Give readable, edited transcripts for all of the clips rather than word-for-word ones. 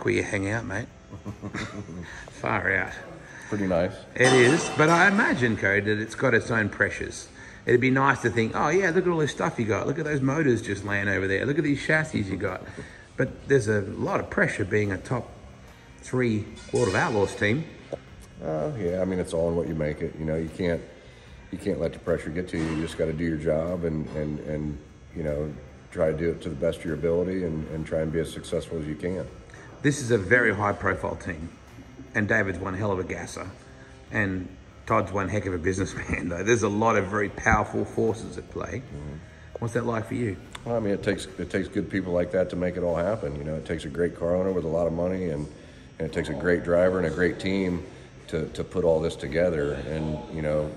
track where you hang out, mate. Far out. Pretty nice. It is, but I imagine, Cody, that it's got its own pressures. It'd be nice to think, oh yeah, look at all this stuff you got. Look at those motors just laying over there. Look at these chassis you got. But there's a lot of pressure being a top 3 World of Outlaws team. Yeah, I mean, it's all in what you make it. You know, you can't let the pressure get to you. You just got to do your job and you know, try to do it to the best of your ability and try and be as successful as you can. This is a very high-profile team, and David's one hell of a gasser, and Todd's one heck of a businessman, though. There's a lot of very powerful forces at play. What's that like for you? Well, I mean, it takes good people like that to make it all happen. You know, it takes a great car owner with a lot of money, and it takes a great driver and a great team to put all this together. And, you know,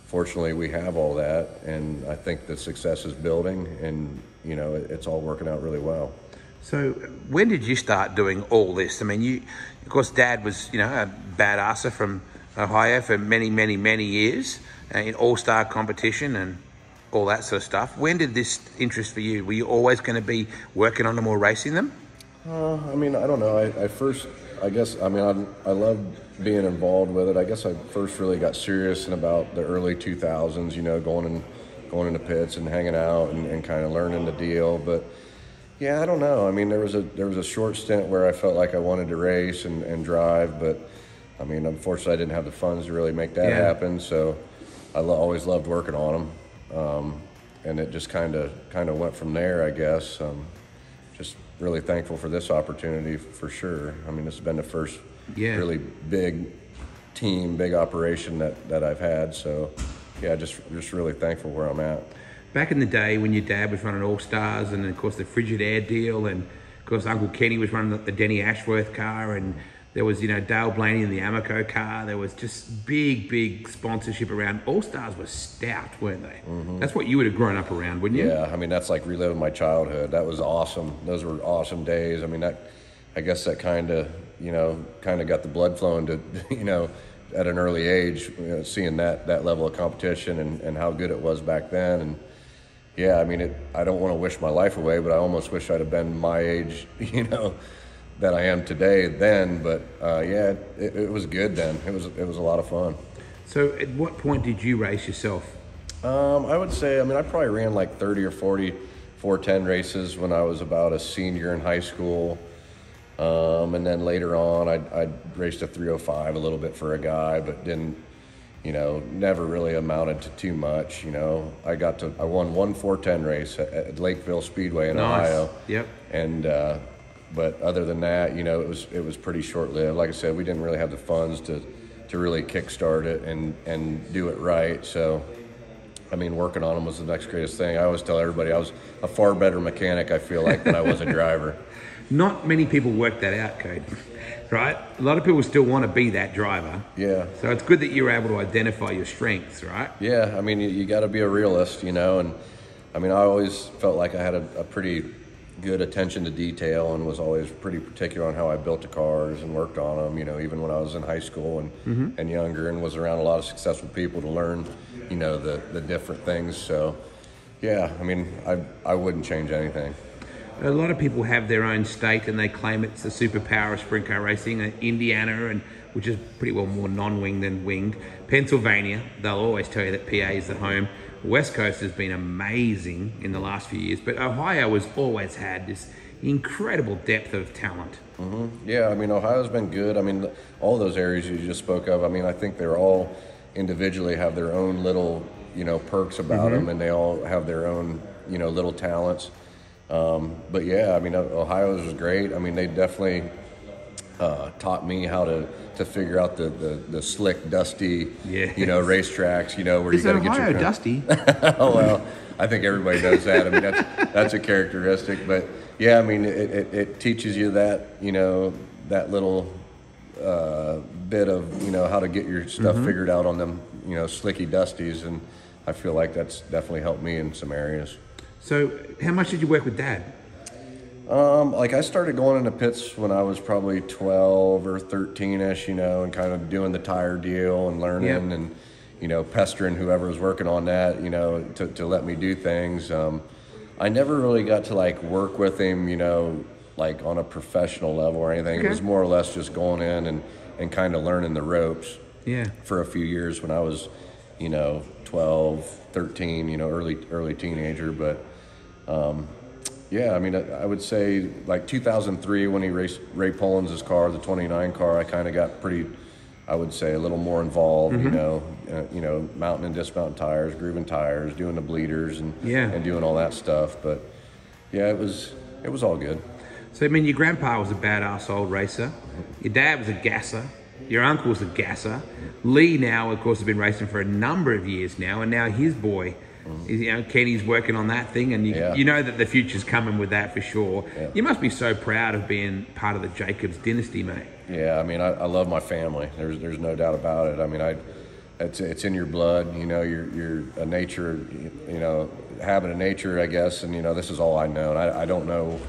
fortunately we have all that, and I think the success is building, and, you know, it's all working out really well. So when did you start doing all this? I mean, you, of course, Dad was, you know, a badasser from Ohio for many, many, many years in all-star competition and all that sort of stuff. When did this interest for you? Were you always going to be working on them or racing them? I mean, I don't know. I guess, I mean, I love being involved with it. I guess I first really got serious in about the early 2000s, you know, going into pits and hanging out and kind of learning the deal. But yeah, I don't know. I mean, there was a short stint where I felt like I wanted to race and drive, but I mean, unfortunately I didn't have the funds to really make that happen. So I always loved working on them. And it just kind of went from there, I guess. Just really thankful for this opportunity for sure. I mean, this has been the first really big team, big operation that I've had. So yeah, just really thankful where I'm at. Back in the day when your dad was running All-Stars, and of course the Frigidaire deal, and of course Uncle Kenny was running the Denny Ashworth car, and there was, you know, Dale Blaney in the Amoco car. There was just big sponsorship around. All-Stars were stout, weren't they? That's what you would have grown up around, wouldn't you? Yeah, I mean, that's like reliving my childhood. That was awesome. Those were awesome days. I mean, I guess that kind of got the blood flowing to, you know, at an early age, you know, seeing that level of competition and how good it was back then. And yeah, I mean, I don't want to wish my life away, but I almost wish I'd have been my age, you know, that I am today then. But yeah, it was good then. It was a lot of fun. So at what point did you race yourself? I would say, I mean, I probably ran like 30 or 40 410 races when I was about a senior in high school. And then later on, I raced a 305 a little bit for a guy, but didn't, you know, never really amounted to too much. You know, I won one 410 race at Lakeville Speedway in Ohio. Yep. And but other than that, you know, it was pretty short lived. Like I said, we didn't really have the funds to really kickstart it and do it right. So, I mean, working on them was the next greatest thing. I always tell everybody I was a far better mechanic, I feel like, than I was a driver. Not many people work that out, Cody, right? A lot of people still want to be that driver. Yeah. So it's good that you're able to identify your strengths, right? Yeah, I mean, you got to be a realist, you know, and I mean, I always felt like I had a pretty good attention to detail and was always pretty particular on how I built the cars and worked on them, you know, even when I was in high school and younger, and was around a lot of successful people to learn, you know, the different things. So, yeah, I mean, I wouldn't change anything. A lot of people have their own state and they claim it's the superpower of sprint car racing. Indiana, which is pretty well more non-winged than winged. Pennsylvania, they'll always tell you that PA is the home. West Coast has been amazing in the last few years, but Ohio has always had this incredible depth of talent. Yeah, I mean, Ohio's been good. I mean, all those areas you just spoke of, I mean, I think they're all individually have their own little, you know, perks about them, and they all have their own, you know, little talents. But yeah, I mean, Ohio's was great. I mean, they definitely taught me how to figure out the slick, dusty, you know, racetracks, you know, where you got to get your... Is Ohio dusty? Oh, well, I think everybody knows that. I mean, that's a characteristic. But yeah, I mean, it teaches you that, you know, that little bit of, you know, how to get your stuff figured out on them, you know, slicky dusties. And I feel like that's definitely helped me in some areas. So how much did you work with Dad? Like I started going into pits when I was probably 12 or 13-ish, you know, and kind of doing the tire deal and learning and, you know, pestering whoever was working on that, you know, to let me do things. I never really got to like work with him, you know, like on a professional level or anything. It was more or less just going in and kind of learning the ropes. Yeah. For a few years when I was, 12, 13, early teenager. But yeah, I mean, I would say like 2003 when he raced Ray Pollins' car, the 29 car, I kind of got pretty, I would say, a little more involved. Mounting and dismounting tires, grooving tires, doing the bleeders, and doing all that stuff. But yeah, it was all good. So I mean, your grandpa was a badass old racer. Your dad was a gasser. Your uncle was a gasser. Lee now, of course, has been racing for a number of years now, and now his boy, Kenny's working on that thing, and you know that the future's coming with that for sure. Yeah. You must be so proud of being part of the Jacobs dynasty, mate. Yeah, I mean, I love my family. There's no doubt about it. I mean, it's in your blood. You're a nature, habit of nature, I guess, and this is all I know. And I don't know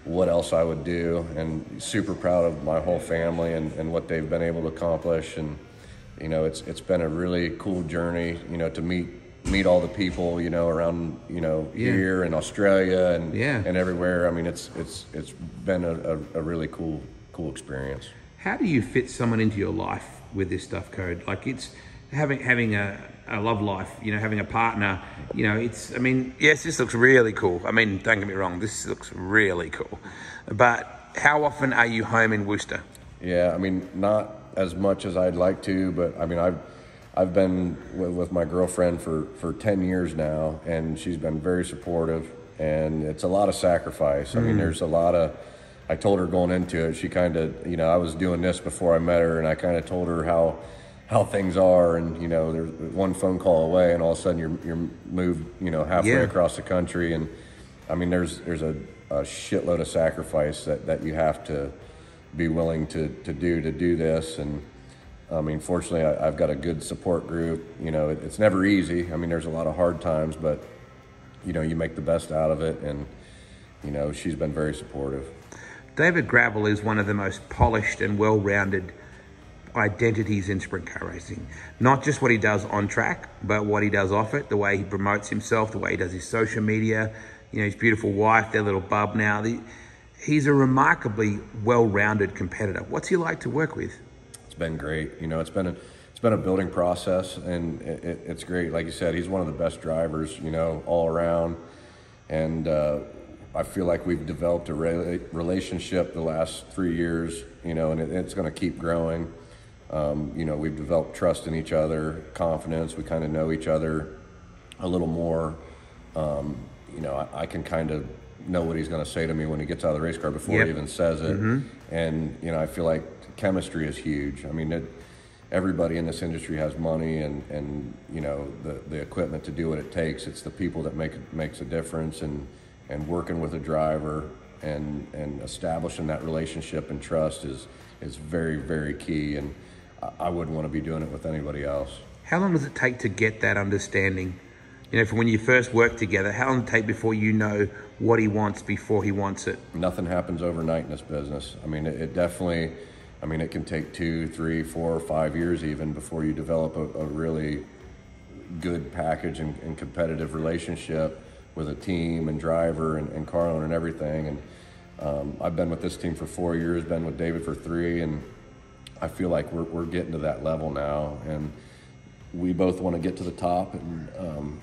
what else I would do, and super proud of my whole family and what they've been able to accomplish. And it's been a really cool journey, to meet all the people, around, here in Australia and everywhere. I mean, it's been a really cool experience. How do you fit someone into your life with this stuff, Code? Like, it's having a love life, having a partner, it's, I mean, yes, this looks really cool. I mean, don't get me wrong, this looks really cool. But how often are you home in Worcester? Yeah, I mean, not as much as I'd like to, but I mean, I've been with my girlfriend for 10 years now, and she's been very supportive, and it's a lot of sacrifice. I mean, there's a lot of, I told her going into it, she kind of, I was doing this before I met her, and I kind of told her how things are, and there's one phone call away, and all of a sudden you're moved halfway across the country, and I mean there's a shitload of sacrifice that you have to be willing to do this. And I mean, fortunately I've got a good support group. It's never easy. I mean, there's a lot of hard times, but you make the best out of it, and she's been very supportive. David Gravel is one of the most polished and well-rounded identities in sprint car racing. Not just what he does on track, but what he does off it, the way he promotes himself, the way he does his social media, his beautiful wife, their little bub now. He's a remarkably well-rounded competitor. What's he like to work with? It's been great. It's been a building process, and it's great. Like you said, he's one of the best drivers, all around. And I feel like we've developed a relationship the last 3 years, and it's going to keep growing. We've developed trust in each other, confidence. We kind of know each other a little more. I can kind of know what he's going to say to me when he gets out of the race car before he even says it. And, I feel like chemistry is huge. I mean, everybody in this industry has money and the equipment to do what it takes. It's the people that makes a difference, and working with a driver and establishing that relationship and trust is very, very key. And I wouldn't want to be doing it with anybody else. How long does it take to get that understanding? From when you first work together, how long does it take before you know what he wants before he wants it? Nothing happens overnight in this business. I mean, it definitely, it can take 2, 3, 4, 5 years even before you develop a really good package and competitive relationship with a team and driver and car owner and everything. And I've been with this team for 4 years, been with David for 3, and I feel like we're getting to that level now, and we both want to get to the top, and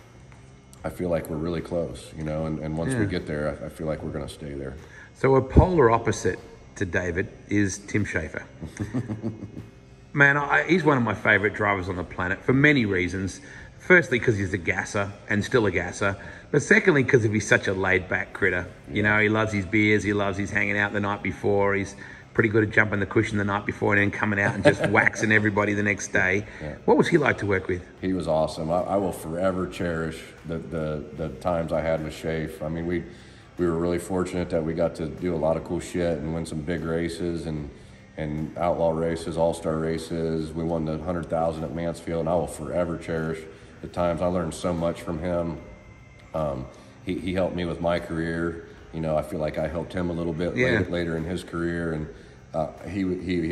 I feel like we're really close, and once we get there, I feel like we're going to stay there. So a polar opposite to David is Tim Schaefer. Man, he's one of my favorite drivers on the planet for many reasons. Firstly, because he's a gasser and still a gasser. But secondly, because he's such a laid-back critter. He loves his beers. He loves his hanging out the night before. He's pretty good at jumping the cushion the night before and then coming out and just waxing everybody the next day. What was he like to work with? He was awesome. I will forever cherish the times I had with Schaefer. I mean, we were really fortunate that we got to do a lot of cool shit and win some big races and outlaw races, all-star races. We won the 100,000 at Mansfield, and I will forever cherish the times. I learned so much from him. He helped me with my career. I feel like I helped him a little bit later in his career, and he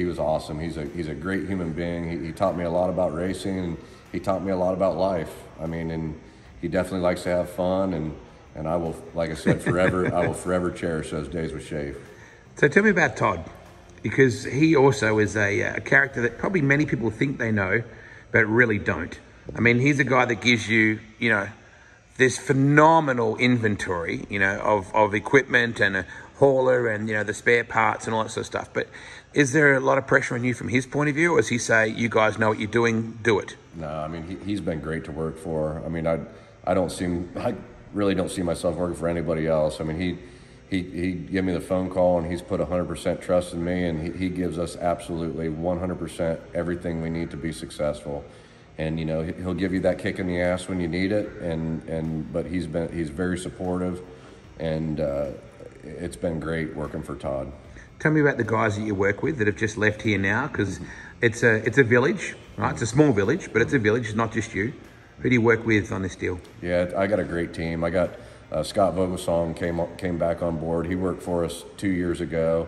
was awesome. He's a great human being. He taught me a lot about racing, and he taught me a lot about life. I mean, and he definitely likes to have fun, and I will, like I said, forever I will forever cherish those days with Schaefer. So tell me about Todd, because he also is a character that probably many people think they know, but really don't. I mean, he's a guy that gives you, this phenomenal inventory, of equipment and a hauler and, the spare parts and all that sort of stuff. But is there a lot of pressure on you from his point of view, or does he say, you guys know what you're doing, do it? No, I mean, he's been great to work for. I mean, I really don't see myself working for anybody else. I mean, he gave me the phone call, and he's put 100% trust in me, and he gives us absolutely 100% everything we need to be successful. And he'll give you that kick in the ass when you need it, but he's very supportive, and it's been great working for Todd. Tell me about the guys that you work with that have just left here now, because it's a village, right? It's a small village, but it's a village. It's not just you. Who do you work with on this deal? Yeah, I got a great team. I got Scott Vogelsong came back on board. He worked for us 2 years ago,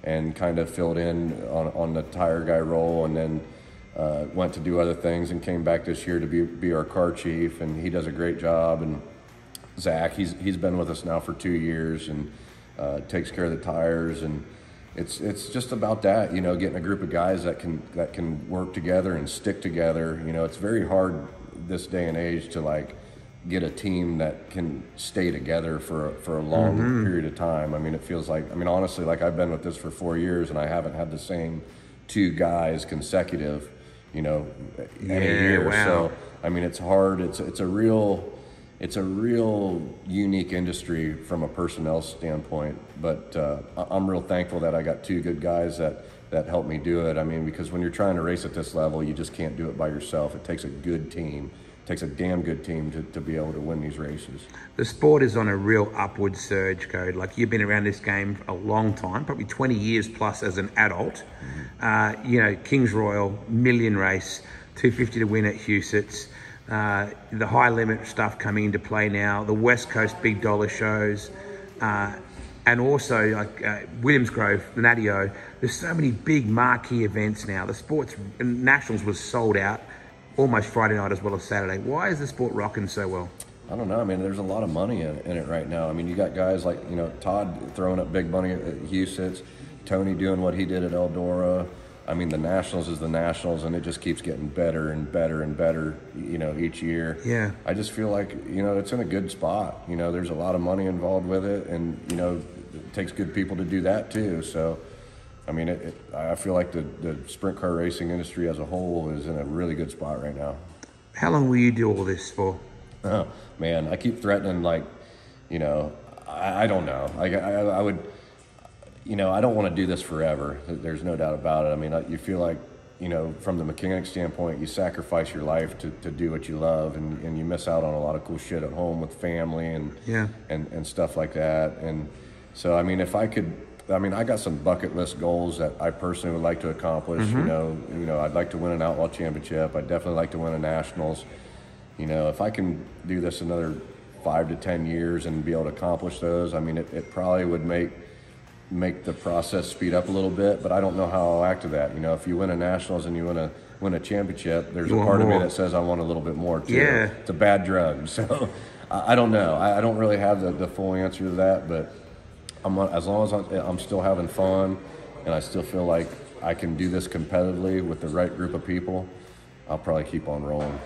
and kind of filled in on the tire guy role, and then went to do other things and came back this year to be our car chief, and he does a great job. And Zach, he's been with us now for 2 years, and takes care of the tires, and it's just about that, getting a group of guys that can work together and stick together. It's very hard this day and age to get a team that can stay together for a long period of time. I mean, it feels like, honestly, I've been with this for 4 years, and I haven't had the same 2 guys consecutive, any year. Wow. So, it's hard. It's a real unique industry from a personnel standpoint, but I'm real thankful that I got 2 good guys that help me do it. Because when you're trying to race at this level, you just can't do it by yourself. It takes a good team. It takes a damn good team to be able to win these races. The sport is on a real upward surge, Code. You've been around this game a long time, probably 20 years plus as an adult. Kings Royal, million race, 250 to win at Huset's. The high limit stuff coming into play now, the West Coast big dollar shows, and also Williams Grove, the Natio. There's so many big marquee events now. The sports nationals was sold out almost Friday night as well as Saturday. Why is the sport rocking so well? I don't know. There's a lot of money in it right now. You got guys like Todd throwing up big money at Huset's, Tony doing what he did at Eldora. The Nationals is the Nationals, and it just keeps getting better and better and better, each year. Yeah. I just feel like, it's in a good spot. There's a lot of money involved with it, and, it takes good people to do that too. So, I feel like the sprint car racing industry as a whole is in a really good spot right now. How long will you do all this for? Oh, man, I keep threatening, I don't know. I would... I don't want to do this forever. There's no doubt about it. You feel like, from the mechanic standpoint, you sacrifice your life to do what you love, and you miss out on a lot of cool shit at home with family and stuff like that. And so, if I could, I got some bucket list goals that I personally would like to accomplish. I'd like to win an Outlaw Championship. I'd definitely like to win a Nationals. If I can do this another 5 to 10 years and be able to accomplish those, it probably would make the process speed up a little bit, but I don't know how I'll act to that. If you win a Nationals and you win a championship, there's a part of me that says I want a little bit more too. Yeah. It's a bad drug. So I don't know. I don't really have the full answer to that, but as long as I'm still having fun and I still feel like I can do this competitively with the right group of people, I'll probably keep on rolling.